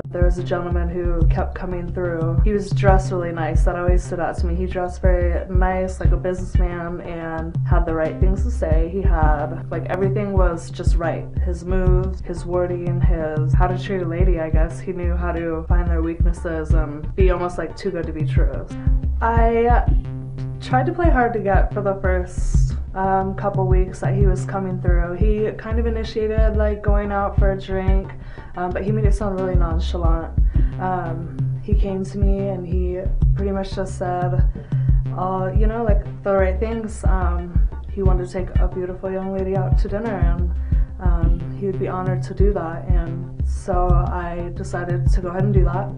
There was a gentleman who kept coming through. He was dressed really nice. That always stood out to me. He dressed very nice, like a businessman, and had the right things to say. He had, like, everything was just right. His moves, his wording, his how to treat a lady, I guess. He knew how to find their weaknesses and be almost like too good to be true. I tried to play hard to get for the first couple weeks that he was coming through. He kind of initiated like going out for a drink, but he made it sound really nonchalant. He came to me and he pretty much just said, you know, like the right things. He wanted to take a beautiful young lady out to dinner, and he would be honored to do that. And so I decided to go ahead and do that.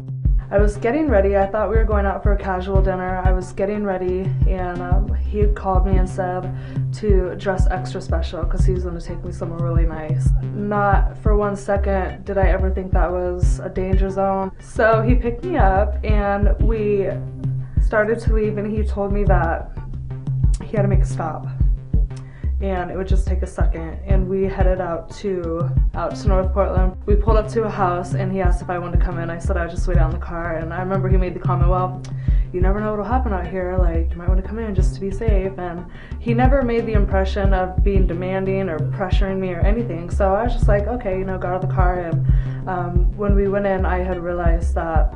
I was getting ready. I thought we were going out for a casual dinner. I was getting ready, and he had called me and said to dress extra special because he was going to take me somewhere really nice. Not for 1 second did I ever think that was a danger zone. So he picked me up and we started to leave, and he told me that he had to make a stop and it would just take a second, and we headed out to North Portland. We pulled up to a house and he asked if I wanted to come in. I said I would just wait out in the car, and I remember he made the comment, well, you never know what'll happen out here, like you might want to come in just to be safe. And he never made the impression of being demanding or pressuring me or anything, so I was just like, okay, you know, got out of the car. And when we went in, I had realized that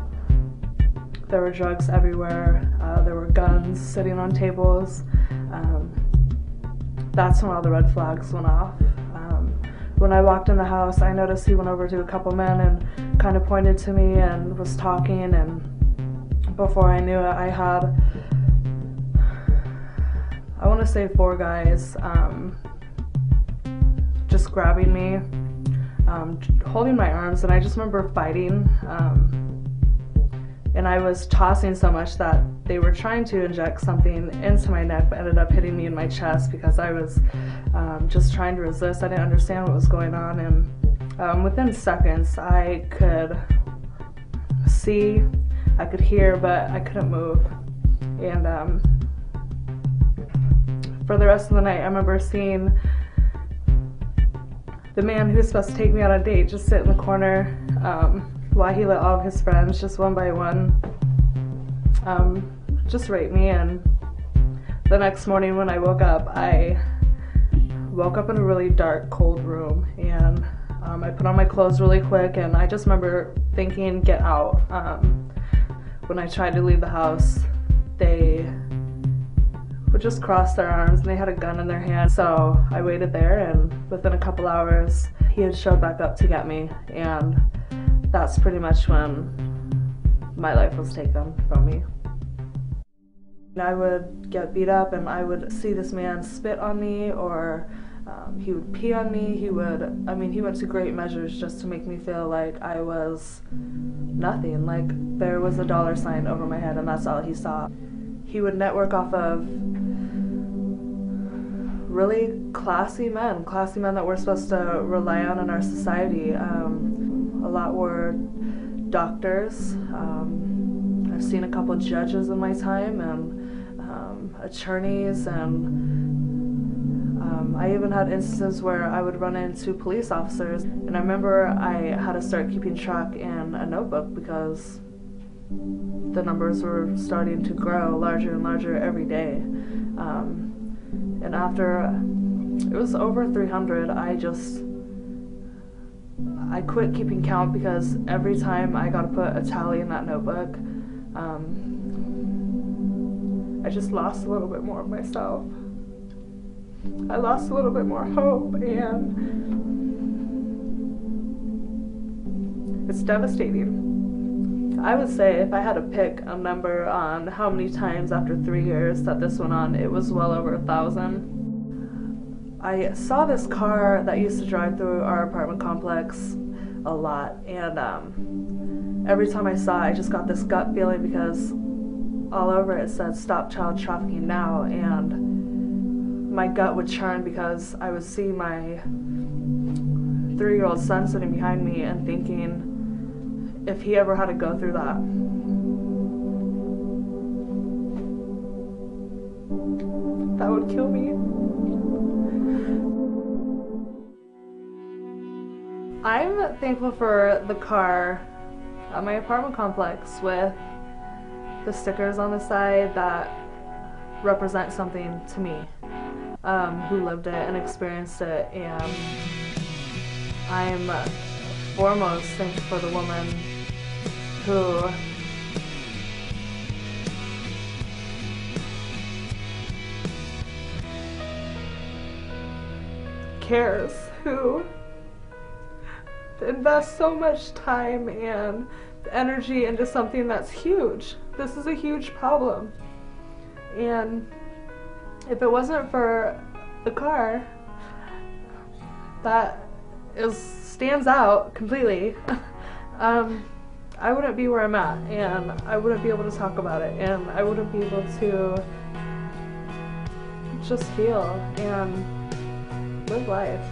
there were drugs everywhere. There were guns sitting on tables. That's when all the red flags went off. When I walked in the house, I noticed he went over to a couple men and kind of pointed to me and was talking, and before I knew it, I had, I want to say 4 guys just grabbing me, holding my arms, and I just remember fighting. And I was tossing so much that they were trying to inject something into my neck, but ended up hitting me in my chest because I was just trying to resist. I didn't understand what was going on, and within seconds I could see, I could hear, but I couldn't move. And for the rest of the night, I remember seeing the man who was supposed to take me on a date just sit in the corner while he let all of his friends, just one by one, just rape me. And the next morning when I woke up in a really dark, cold room, and I put on my clothes really quick, and I just remember thinking, get out. When I tried to leave the house, they would just cross their arms, and they had a gun in their hand. So I waited there, and within a couple hours, he had showed back up to get me, and that's pretty much when my life was taken from me. I would get beat up, and I would see this man spit on me, or he would pee on me. He went to great measures just to make me feel like I was nothing, like there was a dollar sign over my head and that's all he saw. He would network off of really classy men that we're supposed to rely on in our society. A lot were doctors. I've seen a couple judges in my time, and attorneys, and I even had instances where I would run into police officers. And I remember I had to start keeping track in a notebook because the numbers were starting to grow larger and larger every day. And after it was over 300, I quit keeping count because every time I got to put a tally in that notebook, I just lost a little bit more of myself. I lost a little bit more hope, and it's devastating. I would say if I had to pick a number on how many times after 3 years that this went on, it was well over 1,000. I saw this car that used to drive through our apartment complex a lot, and every time I saw it, I just got this gut feeling because all over it said "Stop Child Trafficking Now," and my gut would churn because I would see my 3-year-old son sitting behind me and thinking, if he ever had to go through that, that would kill me. I'm thankful for the car at my apartment complex with the stickers on the side that represent something to me, who lived it and experienced it. And I'm foremost thankful for the woman who cares, who invests so much time and energy into something that's huge. This is a huge problem. And if it wasn't for the car, that stands out completely, I wouldn't be where I'm at, and I wouldn't be able to talk about it, and I wouldn't be able to just feel and live life.